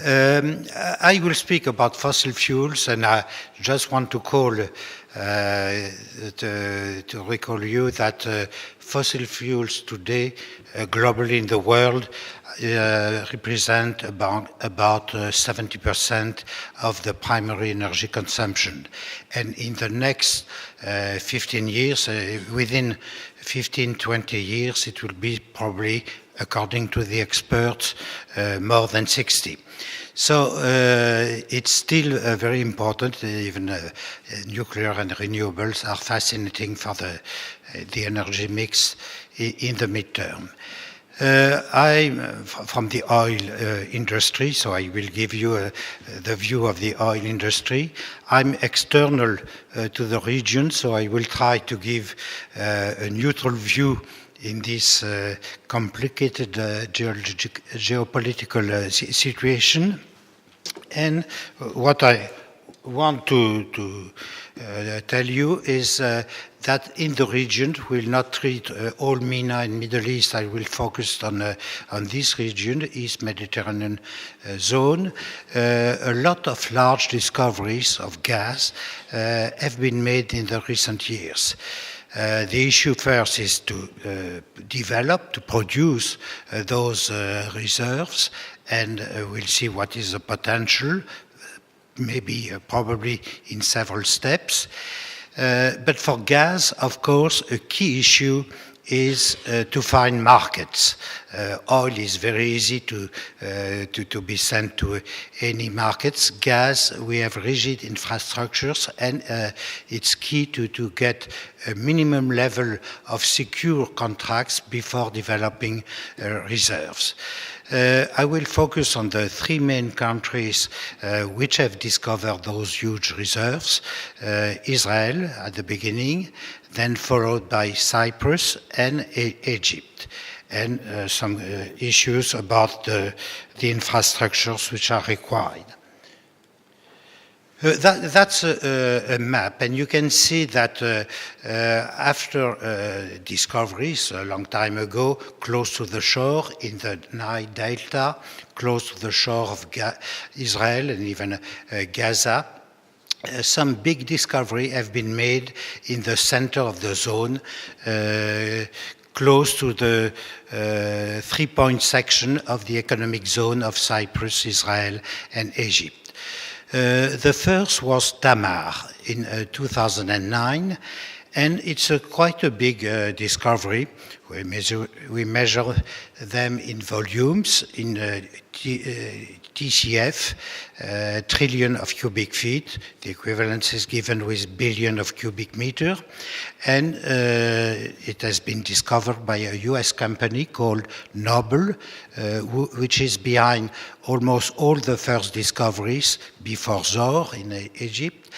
I will speak about fossil fuels, and I just want to recall you that fossil fuels today, globally in the world, represent about 70% of the primary energy consumption. And in the next 15 years, within 15-20 years, it will be probably, according to the experts, more than 60. So it's still very important. Even nuclear and renewables are fascinating for the energy mix in the midterm. I'm from the oil industry, so I will give you the view of the oil industry. I'm external to the region, so I will try to give a neutral view in this complicated geopolitical situation. And what I want to tell you is that in the region, we'll not treat all MENA and Middle East. I will focus on this region, East Mediterranean zone. A lot of large discoveries of gas have been made in the recent years. The issue first is to develop, to produce those reserves, and we'll see what is the potential, maybe probably in several steps. But for gas, of course, a key issue is to find markets. Oil is very easy to be sent to any markets. Gas, we have rigid infrastructures, and it's key to get a minimum level of secure contracts before developing reserves. I will focus on the three main countries which have discovered those huge reserves. Israel at the beginning, then followed by Cyprus and Egypt, and some issues about the infrastructures which are required. That's a map, and you can see that after discoveries a long time ago, close to the shore in the Nile Delta, close to the shore of Israel and even Gaza, some big discoveries have been made in the center of the zone, close to the three-point section of the economic zone of Cyprus, Israel, and Egypt. The first was Tamar in 2009, and it's quite a big discovery. We measure them in volumes, in TCF, trillion of cubic feet. The equivalence is given with billion of cubic meter. And it has been discovered by a US company called Noble, which is behind almost all the first discoveries before Zohr in Egypt.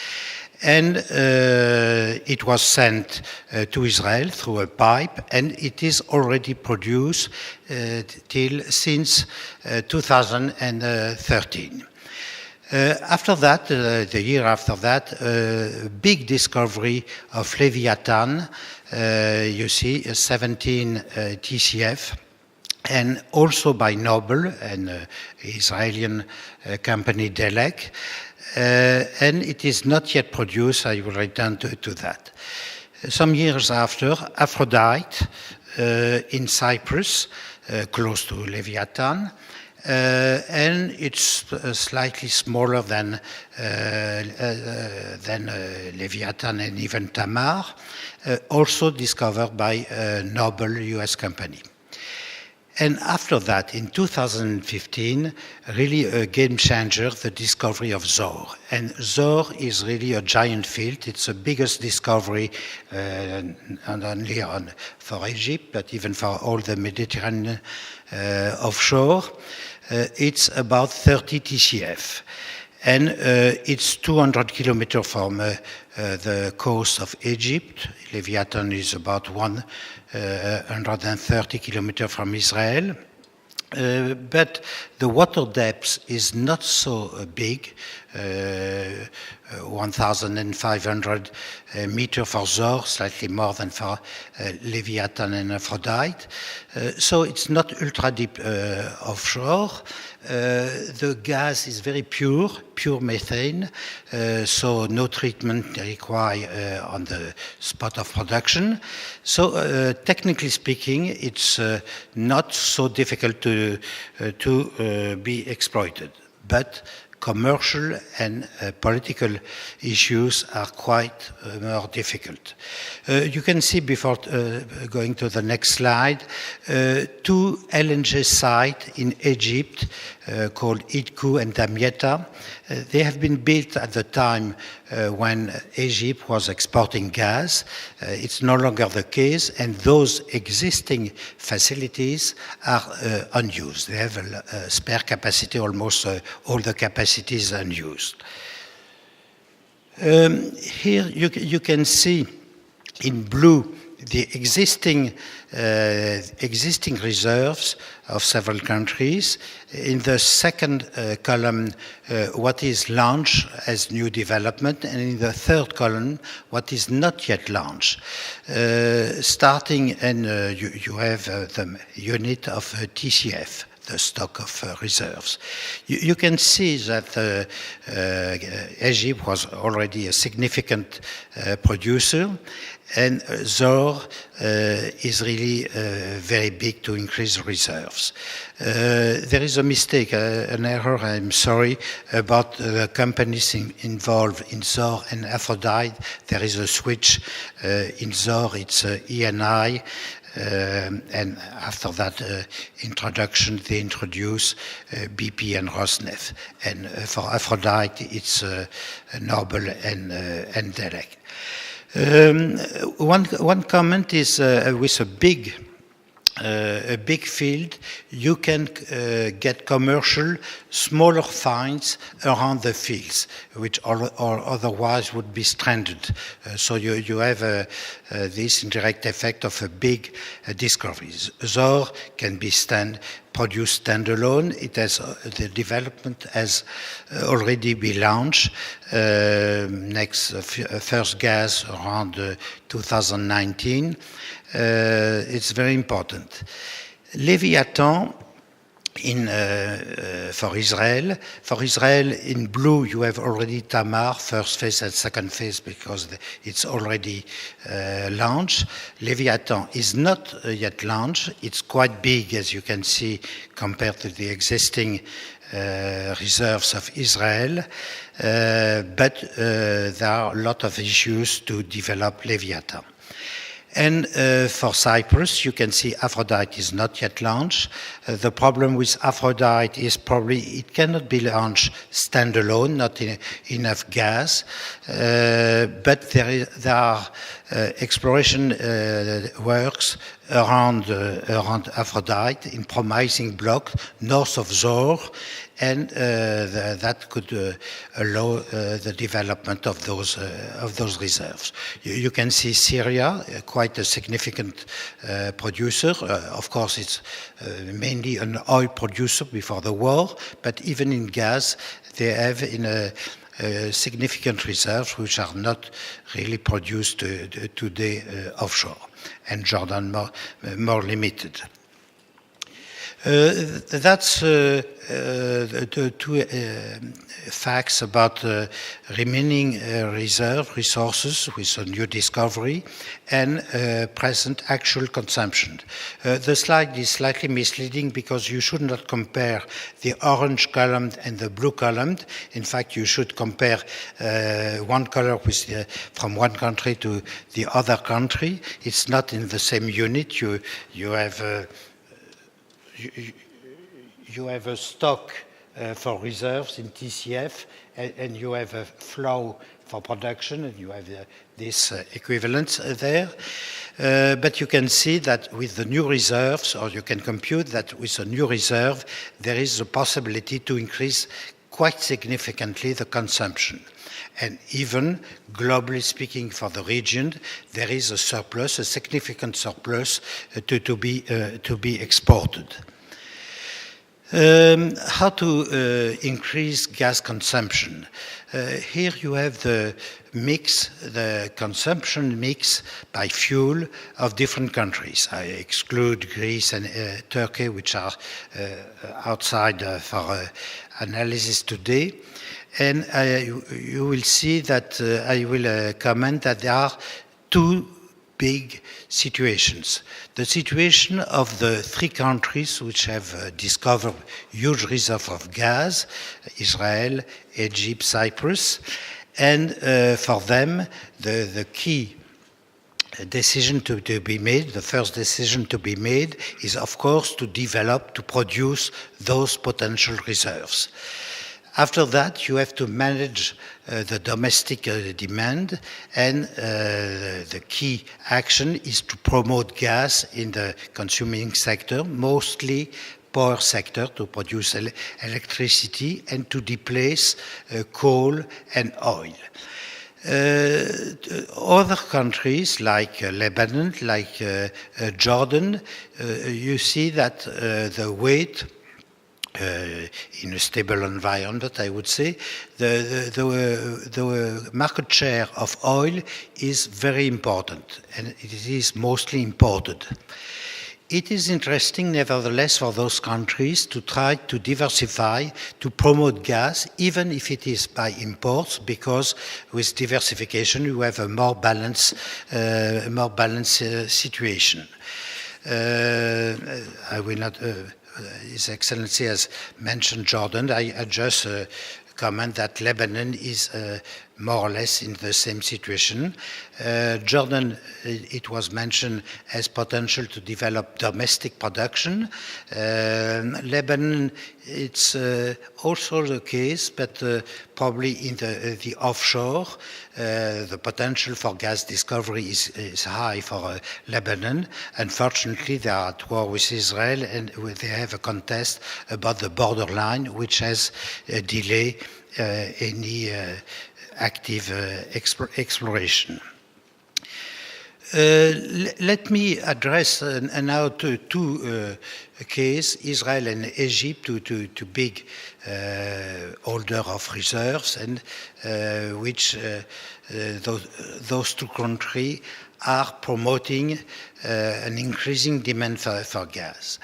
And it was sent to Israel through a pipe, and it is already produced since 2013. After that, the year after that, big discovery of Leviathan, you see, 17 TCF, and also by Noble, an Israeli company, Delek. And it is not yet produced. I will return to that. Some years after, Aphrodite in Cyprus, close to Leviathan, and it's slightly smaller than Leviathan and even Tamar, also discovered by a Noble US company. And after that, in 2015, really a game changer, the discovery of Zohr. And Zohr is really a giant field. It's the biggest discovery, not only for Egypt, but even for all the Mediterranean offshore. It's about 30 TCF. And it's 200 kilometers from the coast of Egypt. Leviathan is about 130 kilometers from Israel. But the water depth is not so big, 1,500 meters for Zohr, slightly more than for Leviathan and Aphrodite. So it's not ultra deep offshore. The gas is very pure methane, so no treatment required on the spot of production. So technically speaking, it's not so difficult to be exploited. But commercial and political issues are quite more difficult. You can see before going to the next slide, two LNG sites in Egypt called Idku and Damietta. They have been built at the time when Egypt was exporting gas. It's no longer the case, and those existing facilities are unused. They have a spare capacity, almost all the capacity is unused. Here you can see in blue the existing reserves of several countries. In the second column, what is launched as new development, and in the third column, what is not yet launched. Starting, and you have the unit of TCF, the stock of reserves. You can see that Egypt was already a significant producer, and Zohr is really very big to increase reserves. There is a mistake, an error, I'm sorry, about the companies involved in Zohr and Aphrodite. There is a switch. In Zohr, it's Eni. And after that introduction, they introduce BP and Rosneft. And for Aphrodite, it's Noble and Delek. One comment is with a big field, you can get commercial, smaller finds around the fields, which or otherwise would be stranded. So you have this indirect effect of a big discovery. Zohr can be produced standalone. It has the development has already been launched. First gas around 2019. It's very important. Leviathan for Israel. For Israel, in blue, you have already Tamar, first phase and second phase, because it's already launched. Leviathan is not yet launched. It's quite big, as you can see, compared to the existing reserves of Israel. But there are a lot of issues to develop Leviathan. And for Cyprus, you can see Aphrodite is not yet launched. The problem with Aphrodite is probably it cannot be launched standalone, not enough gas. But there are exploration works around Aphrodite in promising block north of Zohr, and that could allow the development of those reserves. You can see Syria, quite a significant producer. Of course, it's mainly an oil producer before the war, but even in gas, they have significant reserves which are not really produced today offshore, and Jordan more limited. That's the two facts about remaining reserve resources with a new discovery and present actual consumption. The slide is slightly misleading because you should not compare the orange column and the blue column. In fact, you should compare one color from one country to the other country. It's not in the same unit. You have a stock for reserves in TCF, and you have a flow for production, and you have this equivalence there. But you can see that with the new reserves, or you can compute that with a new reserve, there is a possibility to increase quite significantly the consumption. And even globally speaking for the region, there is a surplus, a significant surplus to be exported. How to increase gas consumption? Here you have the consumption mix by fuel of different countries. I exclude Greece and Turkey, which are outside for analysis today. And you will see that I will comment that there are two big situations. The situation of the three countries which have discovered huge reserves of gas, Israel, Egypt, Cyprus, and for them the key decision to be made, the first decision to be made is of course to develop, to produce those potential reserves. After that, you have to manage the domestic demand, and the key action is to promote gas in the consuming sector, mostly power sector, to produce electricity and to displace coal and oil. Other countries like Lebanon, like Jordan, you see that the weight in a stable environment, I would say, the market share of oil is very important, and it is mostly imported. It is interesting, nevertheless, for those countries to try to diversify, to promote gas, even if it is by imports, because with diversification you have a more balanced situation. I will not. His Excellency has mentioned Jordan. I just comment that Lebanon is more or less in the same situation. Jordan, it was mentioned, has potential to develop domestic production. Lebanon, it's also the case, but probably in the offshore. The potential for gas discovery is high for Lebanon. Unfortunately, they are at war with Israel, and they have a contest about the borderline, which has delayed any active exploration. Let me address now two cases, Israel and Egypt, two big holder of reserves, and which those two countries are promoting an increasing demand for gas.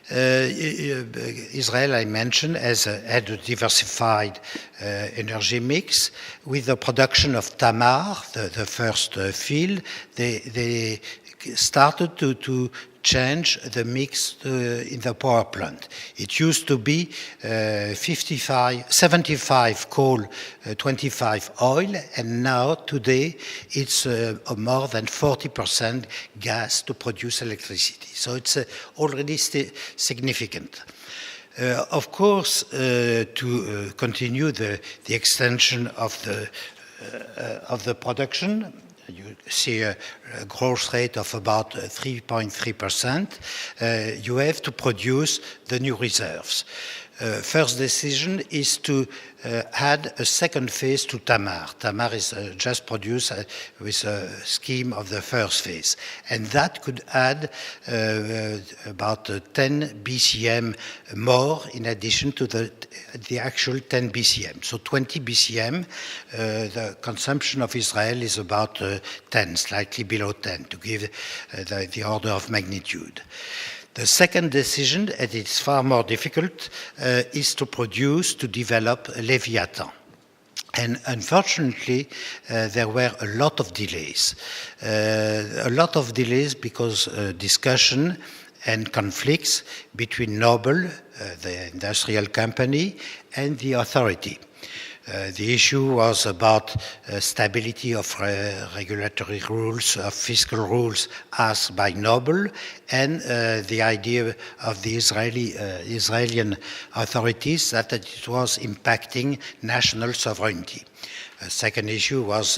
Israel, I mentioned, had a diversified energy mix. With the production of Tamar, the first field, they started to change the mix in the power plant. It used to be 75 coal, 25 oil, and now today it's more than 40% gas to produce electricity. So it's already significant. Of course, to continue the extension of the production, you see a growth rate of about 3.3%. You have to produce the new reserves. First decision is to add a second phase to Tamar. Tamar is just produced with a scheme of the first phase. And that could add about 10 BCM more in addition to the actual 10 BCM. So 20 BCM, the consumption of Israel is about 10, slightly below 10, to give the order of magnitude. The second decision, and it's far more difficult, is to develop Leviathan. And unfortunately, there were a lot of delays. Because discussion and conflicts between Noble, the industrial company, and the authority. The issue was about stability of regulatory rules, of fiscal rules asked by Noble, and the idea of the Israeli authorities that it was impacting national sovereignty. A second issue was,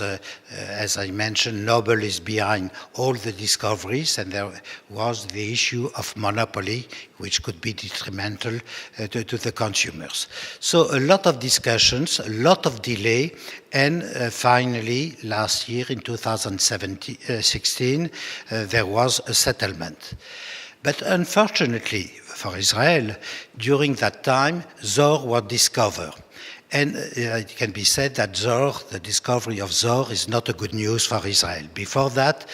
as I mentioned, Noble is behind all the discoveries, and there was the issue of monopoly, which could be detrimental to the consumers. So a lot of discussions, a lot of delay, and finally, last year in 2016, there was a settlement. But unfortunately, for Israel, during that time, Zohr was discovered. And it can be said that Zohr, the discovery of Zohr, is not a good news for Israel. Before that,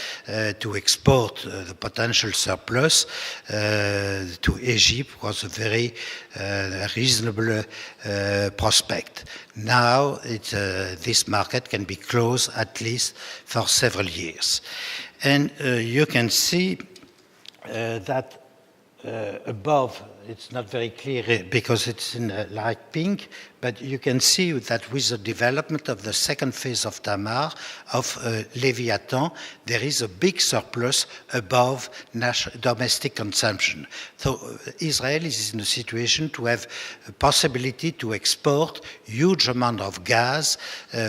to export the potential surplus to Egypt was a very reasonable prospect. Now, this market can be closed at least for several years. And you can see that above, it's not very clear because it's in light pink, but you can see that with the development of the second phase of Tamar, of Leviathan, there is a big surplus above domestic consumption. So Israel is in a situation to have a possibility to export huge amount of gas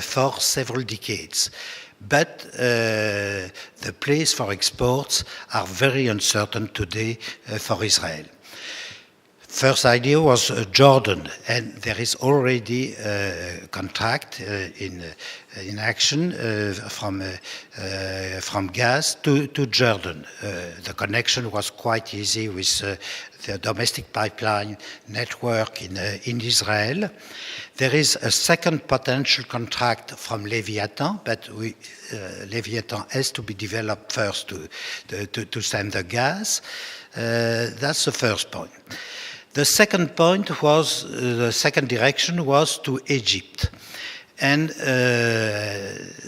for several decades. But the place for exports are very uncertain today for Israel. First idea was Jordan, and there is already a contract in action from gas to Jordan. The connection was quite easy with the domestic pipeline network in Israel. There is a second potential contract from Leviathan, but Leviathan has to be developed first to send the gas. That's the first point. The second point was, the second direction was to Egypt, and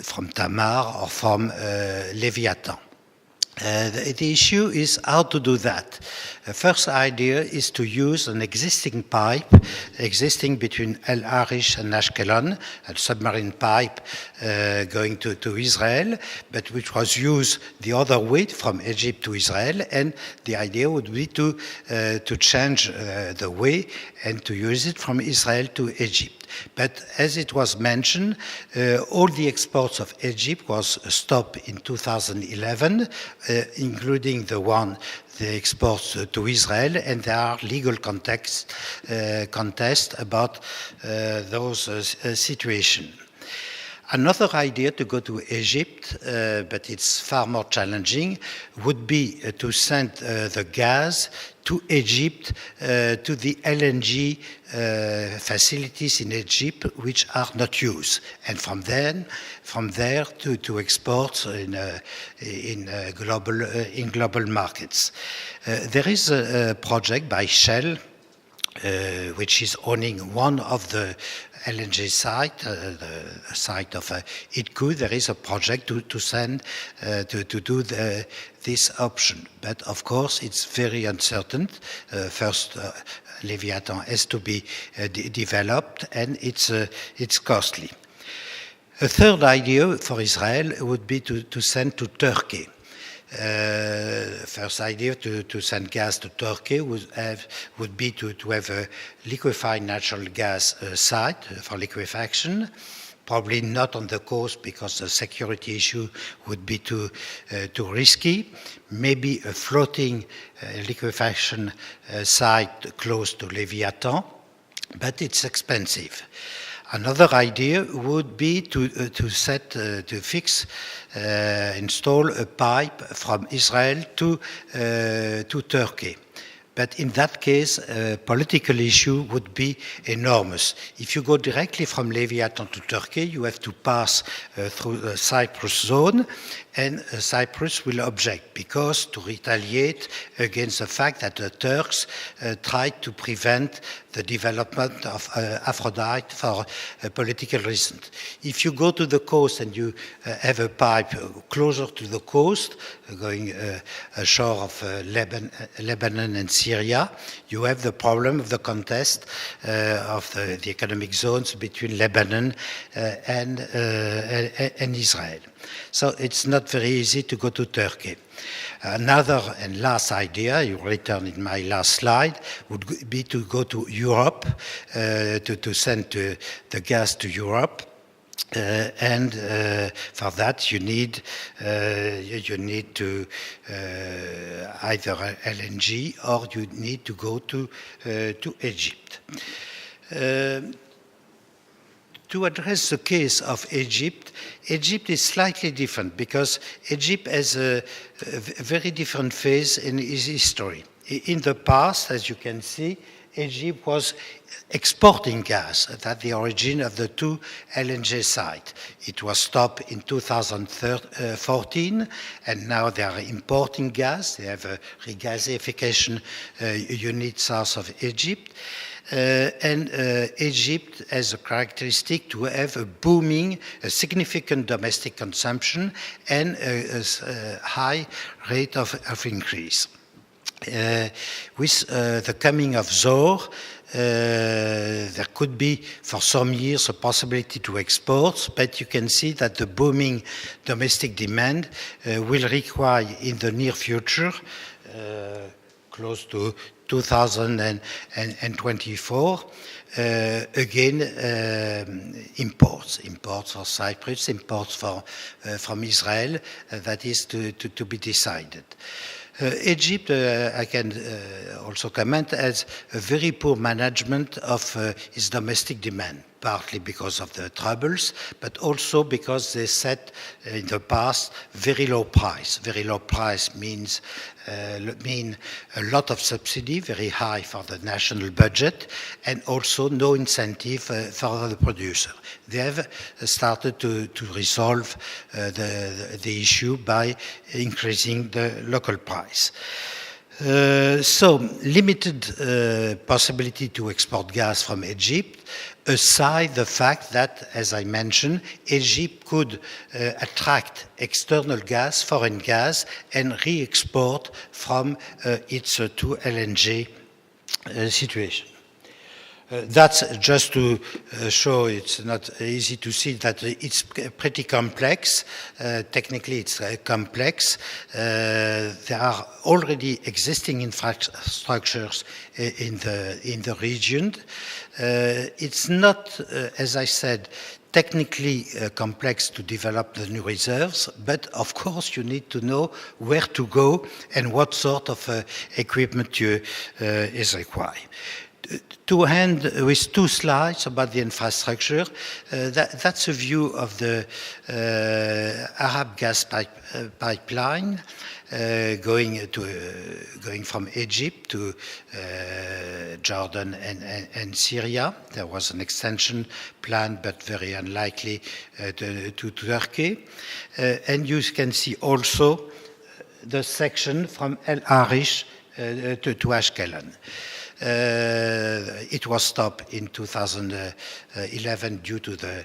from Tamar or from Leviathan. The issue is how to do that. The first idea is to use an existing pipe existing between El Arish and Ashkelon, a submarine pipe going to Israel, but which was used the other way from Egypt to Israel, and the idea would be to change the way and to use it from Israel to Egypt. But as it was mentioned, all the exports of Egypt was stopped in 2011, including the exports to Israel, and there are legal contests about those situations. Another idea to go to Egypt, but it's far more challenging, would be to send the gas to Egypt, to the LNG facilities in Egypt, which are not used, and from there to export in global markets. There is a project by Shell, which is owning one of the LNG site, the site of Idku. There is a project to send, to do this option. But of course, it's very uncertain. First, Leviathan has to be developed, and it's costly. A third idea for Israel would be to send to Turkey. First idea to send gas to Turkey would be to have a liquefied natural gas site for liquefaction, probably not on the coast because the security issue would be too risky. Maybe a floating liquefaction site close to Leviathan, but it's expensive. Another idea would be to install a pipe from Israel to Turkey. But in that case, a political issue would be enormous. If you go directly from Leviathan to Turkey, you have to pass through the Cyprus zone, and Cyprus will object because to retaliate against the fact that the Turks tried to prevent the development of Aphrodite for political reasons. If you go to the coast and you have a pipe closer to the coast, going ashore of Lebanon and Syria, you have the problem of the contest of the economic zones between Lebanon and Israel. So it's not very easy to go to Turkey. Another and last idea, you return in my last slide, would be to go to Europe, to send the gas to Europe. And for that you need to either LNG or you need to go to Egypt. To address the case of Egypt is slightly different because Egypt has a very different phase in its history. in the past, as you can see, Egypt was exporting gas at the origin of the two LNG sites. It was stopped in 2014, and now they are importing gas. They have a regasification unit south of Egypt. Egypt has a characteristic to have a significant domestic consumption and a high rate of increase. With the coming of Zohr, there could be, for some years, a possibility to export, but you can see that the booming domestic demand will require, in the near future, close to 2024, again, imports for Cyprus, imports from Israel, that is to be decided. Egypt, I can also comment, has a very poor management of its domestic demand, partly because of the troubles, but also because they set in the past very low price. Very low price mean a lot of subsidy, very high for the national budget, and also no incentive for the producer. They have started to resolve the issue by increasing the local price. So limited possibility to export gas from Egypt, aside the fact that, as I mentioned, Egypt could attract external gas, foreign gas, and re-export from its two LNG situation. That's just to show it's not easy to see that it's pretty complex. Technically, it's complex. There are already existing infrastructures in the region. It's not, as I said, technically complex to develop the new reserves, but of course you need to know where to go and what sort of equipment is required. To end with two slides about the infrastructure, that's a view of the Arab gas pipeline going from Egypt to Jordan and Syria. There was an extension plan, but very unlikely to Turkey. And you can see also the section from El Arish to Ashkelon. It was stopped in 2011 due to the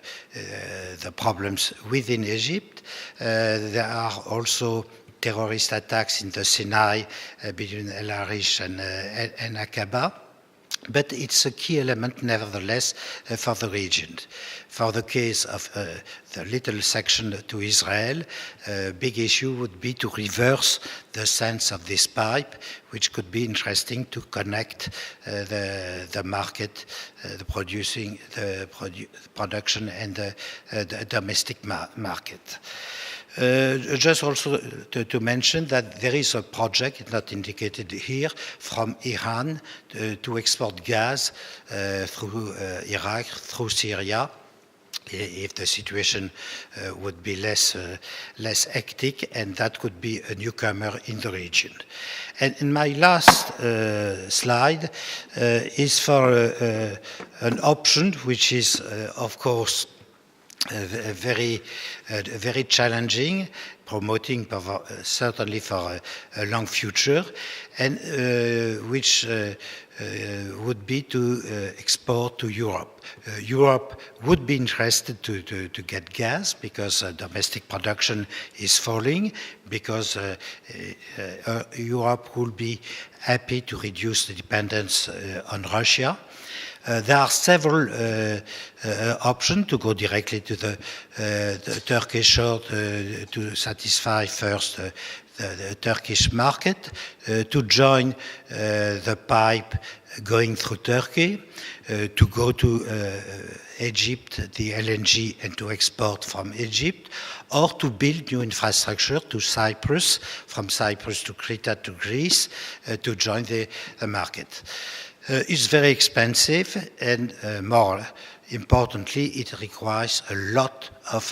problems within Egypt. There are also terrorist attacks in the Sinai between El Arish and Aqaba. But it's a key element, nevertheless, for the region. For the case of the little section to Israel, a big issue would be to reverse the sense of this pipe, which could be interesting to connect the market, the production and the domestic market. Just also to mention that there is a project, not indicated here, from Iran to export gas through Iraq, through Syria, if the situation would be less hectic, and that could be a newcomer in the region. And in my last slide is for an option which is, of course, very challenging, promoting certainly for a long future, and which would be to export to Europe. Europe would be interested to get gas because domestic production is falling, because Europe will be happy to reduce the dependence on Russia. There are several options to go directly to the Turkish shore to satisfy first the Turkish market, to join the pipe going through Turkey, to go to Egypt, the LNG, and to export from Egypt, or to build new infrastructure to Cyprus, from Cyprus to Crete to Greece, to join the market. It's very expensive, and more importantly, it requires a lot of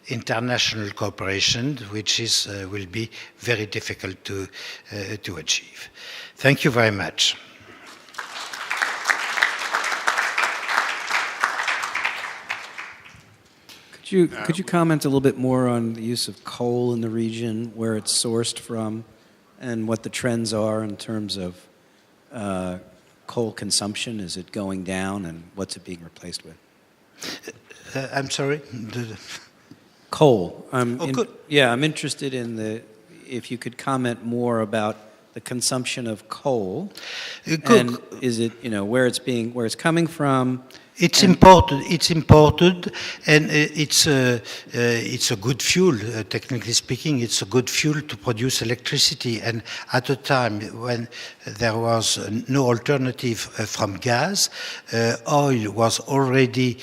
international cooperation, which will be very difficult to achieve. Thank you very much. Could you comment a little bit more on the use of coal in the region, where it's sourced from, and what the trends are in terms of coal consumption? Is it going down, and what's it being replaced with? I'm sorry? Coal. Good. Yeah, I'm interested in if you could comment more about the consumption of coal, and is it, where it's coming from? It's imported. It's imported, and it's a good fuel. Technically speaking, it's a good fuel to produce electricity. And at a time when there was no alternative from gas, oil was already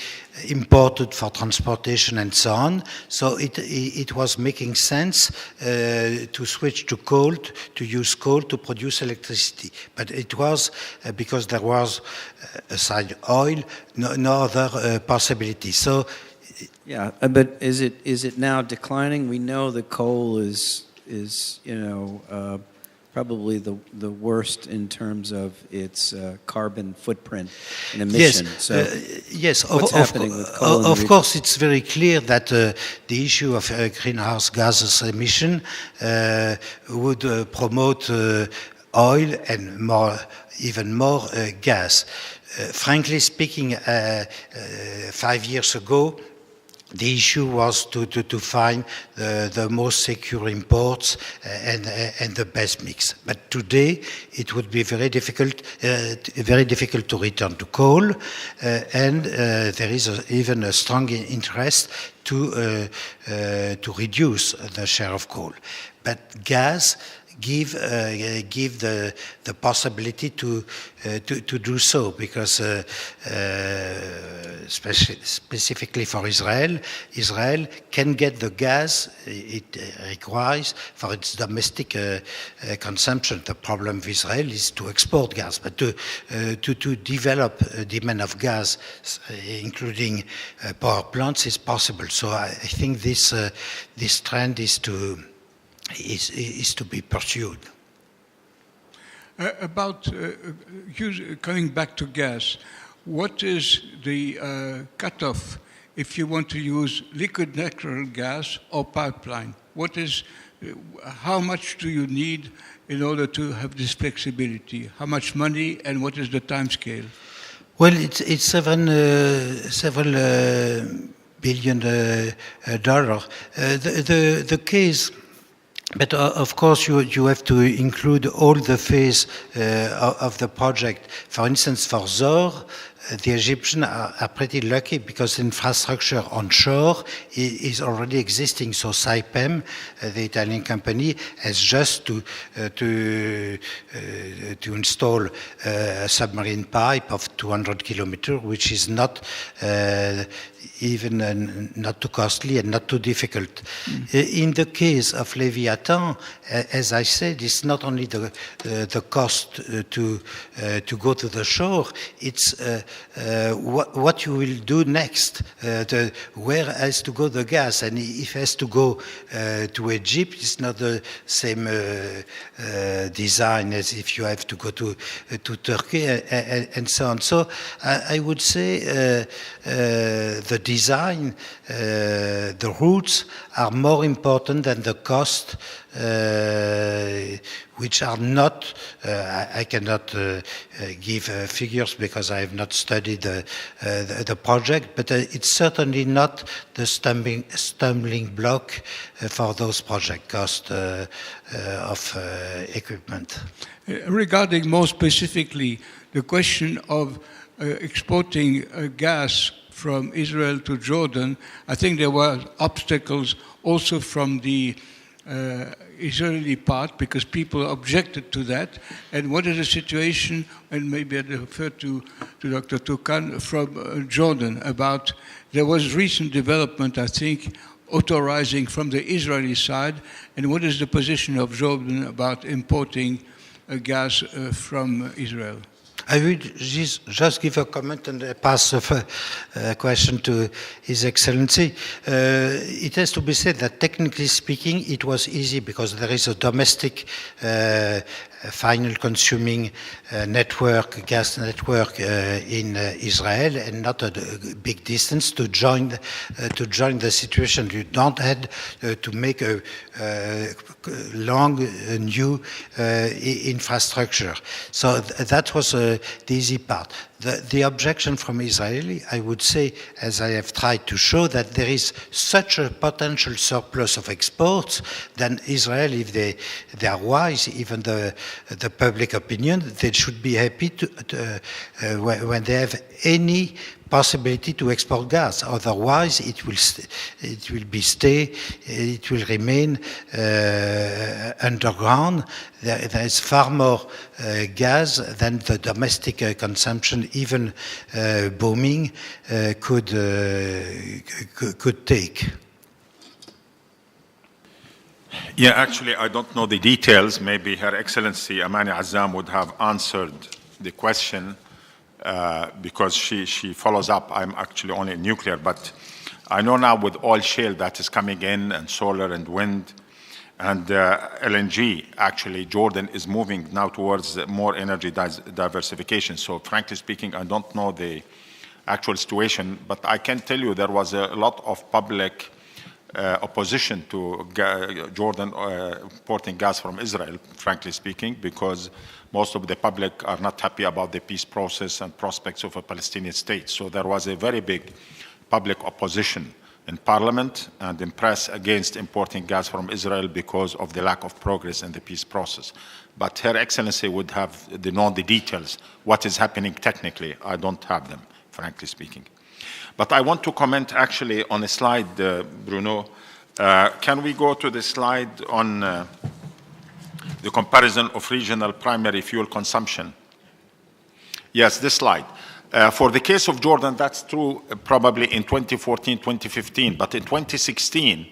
imported for transportation and so on. So it was making sense to switch to coal, to use coal to produce electricity. But it was because there was, aside oil, no other possibility. So, yeah, but is it now declining? We know that coal is probably the worst in terms of its carbon footprint and emission. Yes. What's happening with coal? Of course, it's very clear that the issue of greenhouse gases emission would promote oil and even more gas. Frankly speaking, 5 years ago, the issue was to find the most secure imports and the best mix. But today, it would be very difficult to return to coal, and there is even a strong interest to reduce the share of coal. But gas give the possibility to do so, because specifically for Israel can get the gas it requires for its domestic consumption. The problem with Israel is to export gas, but to develop a demand of gas, including power plants, is possible. So I think this trend is to be pursued. About coming back to gas, what is the cutoff if you want to use liquid natural gas or pipeline? How much do you need in order to have this flexibility? How much money, and what is the time scale? Well, it's several billion dollars. The case. But of course, you have to include all the phase of the project. For instance, for Zohr, the Egyptians are pretty lucky because infrastructure on shore is already existing. So Saipem, the Italian company, has just to install a submarine pipe of 200 kilometers, which is not even not too costly and not too difficult. In the case of Leviathan, as I said, it's not only the cost to go to the shore, it's what you will do next, where has to go the gas, and if it has to go to Egypt, it's not the same design as if you have to go to Turkey and so on. So I would say the design, the routes are more important than the cost, which are not, I cannot give figures because I have not studied the project, but it's certainly not the stumbling block for those project cost of equipment. Regarding more specifically the question of exporting gas from Israel to Jordan, I think there were obstacles also from the Israeli part, because people objected to that. And what is the situation, and maybe I'd refer to Dr. Toukan, from Jordan, about there was recent development, I think, authorizing from the Israeli side, and what is the position of Jordan about importing gas from Israel? I will just give a comment and pass a question to His Excellency. It has to be said that technically speaking, it was easy because there is a domestic final consuming network, gas network in Israel, and not a big distance to join the situation. You don't have to make a long new infrastructure. So that was the easy part. The objection from Israeli, I would say, as I have tried to show, that there is such a potential surplus of exports, then Israel, if they are wise, even the public opinion, they should be happy when they have any possibility to export gas. Otherwise, it will remain underground. There is far more gas than the domestic consumption, even booming, could take. Yeah, actually, I don't know the details. Maybe Her Excellency Amani Azzam would have answered the question because she follows up. I'm actually only in nuclear, but I know now with oil shale that is coming in and solar and wind and LNG, actually Jordan is moving now towards more energy diversification. So frankly speaking, I don't know the actual situation, but I can tell you there was a lot of public opposition to Jordan importing gas from Israel, frankly speaking, because most of the public are not happy about the peace process and prospects of a Palestinian state. So there was a very big public opposition in parliament and in press against importing gas from Israel because of the lack of progress in the peace process. But Her Excellency would have know the details, what is happening technically. I don't have them, frankly speaking. But I want to comment actually on a slide, Bruno. Can we go to the slide on the comparison of regional primary fuel consumption? Yes, this slide. For the case of Jordan, that's true probably in 2014, 2015. But in 2016,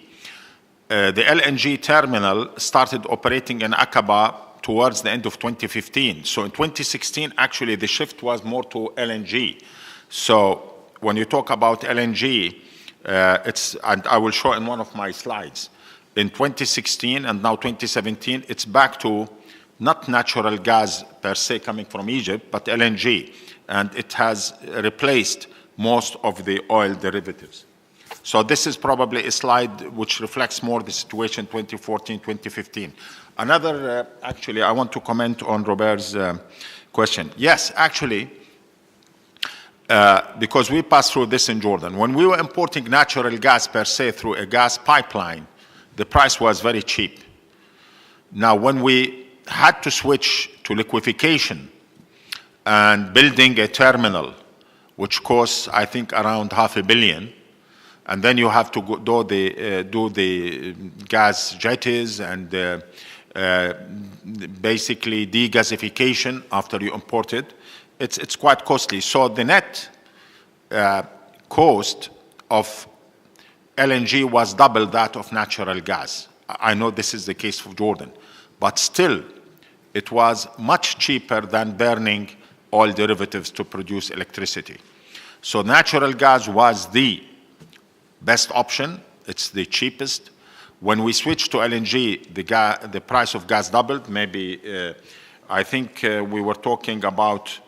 the LNG terminal started operating in Aqaba towards the end of 2015. So in 2016, actually, the shift was more to LNG. So when you talk about LNG, and I will show in one of my slides, in 2016 and now 2017, it's back to not natural gas per se coming from Egypt, but LNG. And it has replaced most of the oil derivatives. So this is probably a slide which reflects more the situation 2014, 2015. Another, actually, I want to comment on Robert's question. Yes, actually, because we passed through this in Jordan. When we were importing natural gas per se through a gas pipeline, the price was very cheap. Now, when we had to switch to liquefaction and building a terminal, which costs, I think, around $500 million, and then you have to do the gas jetties and basically degasification after you import it, it's quite costly. So the net cost of LNG was double that of natural gas. I know this is the case for Jordan, but still it was much cheaper than burning oil derivatives to produce electricity. So natural gas was the best option. It's the cheapest. When we switched to LNG, the price of gas doubled. Maybe, I think we were talking about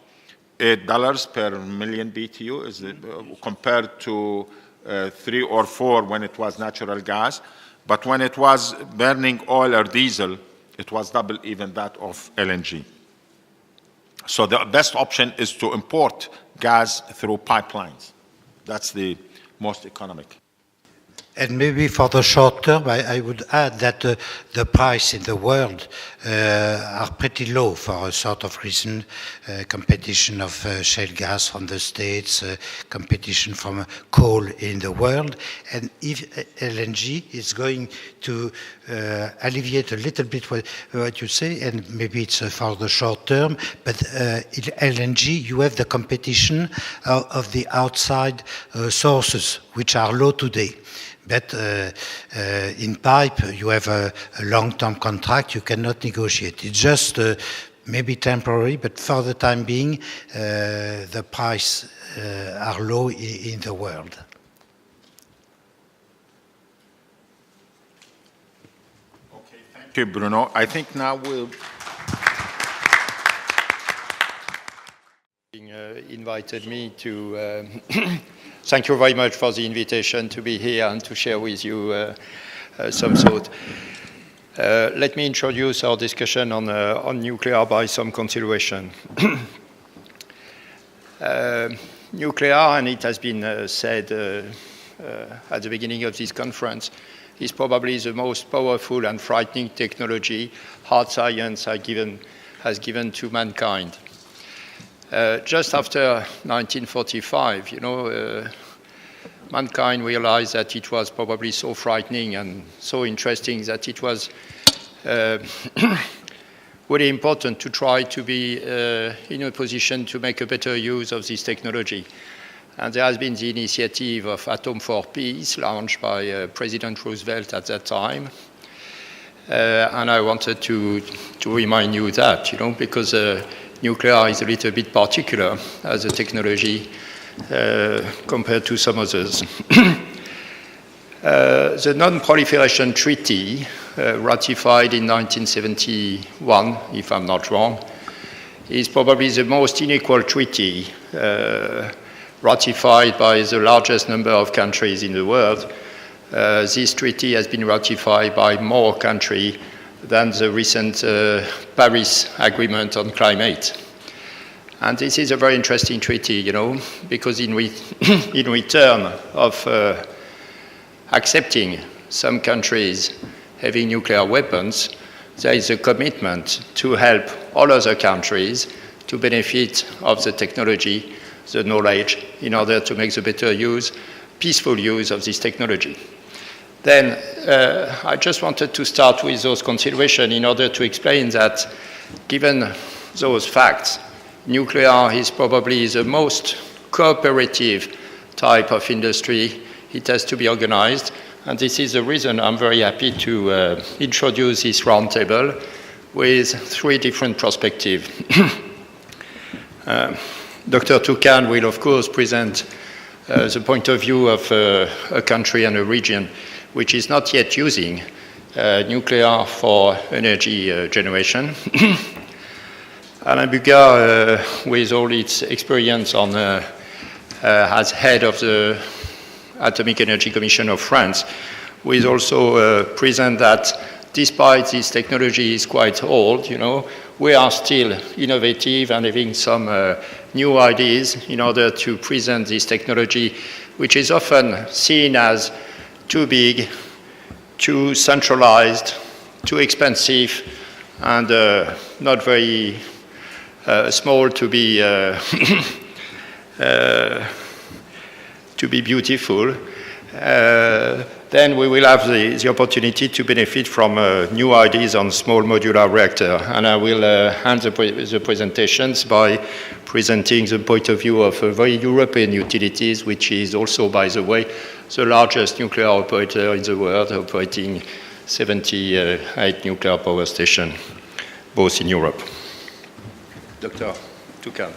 $8 per million BTU is it, compared to 3 or 4 when it was natural gas. But when it was burning oil or diesel, it was double even that of LNG. So the best option is to import gas through pipelines. That's the most economic. And maybe for the short term, I would add that the price in the world are pretty low for a sort of reason, competition of shale gas from the States, competition from coal in the world. And if LNG is going to alleviate a little bit what you say, and maybe it's for the short term, but in LNG, you have the competition of the outside sources, which are low today. But in pipe, you have a long-term contract, you cannot negotiate. It's just maybe temporary, but for the time being, the prices are low in the world. Okay, thank you, Bruno. I think now we'll... Invited me to thank you very much for the invitation to be here and to share with you some thought. Let me introduce our discussion on nuclear by some consideration. Nuclear, and it has been said at the beginning of this conference, is probably the most powerful and frightening technology hard science has given to mankind. Just after 1945, mankind realized that it was probably so frightening and so interesting that it was really important to try to be in a position to make a better use of this technology. And there has been the initiative of Atom for Peace, launched by President Roosevelt at that time. And I wanted to remind you that, because nuclear is a little bit particular as a technology compared to some others. The Non-Proliferation Treaty, ratified in 1971, if I'm not wrong, is probably the most unequal treaty ratified by the largest number of countries in the world. This treaty has been ratified by more countries than the recent Paris Agreement on climate. And this is a very interesting treaty, because in return of accepting some countries having nuclear weapons, there is a commitment to help all other countries to benefit of the technology, the knowledge, in order to make the better use, peaceful use of this technology. Then I just wanted to start with those considerations in order to explain that given those facts, nuclear is probably the most cooperative type of industry. It has to be organized, and this is the reason I'm very happy to introduce this roundtable with three different perspectives. Dr. Toukan will, of course, present the point of view of a country and a region which is not yet using nuclear for energy generation. Alain Bugat, with all its experience as head of the Atomic Energy Commission of France, will also present that despite this technology is quite old, we are still innovative and having some new ideas in order to present this technology, which is often seen as too big, too centralized, too expensive, and not very small to be beautiful. Then we will have the opportunity to benefit from new ideas on small modular reactor. And I will end the presentations by presenting the point of view of very European utilities, which is also, by the way, the largest nuclear operator in the world, operating 78 nuclear power stations, both in Europe. Dr. Toukan.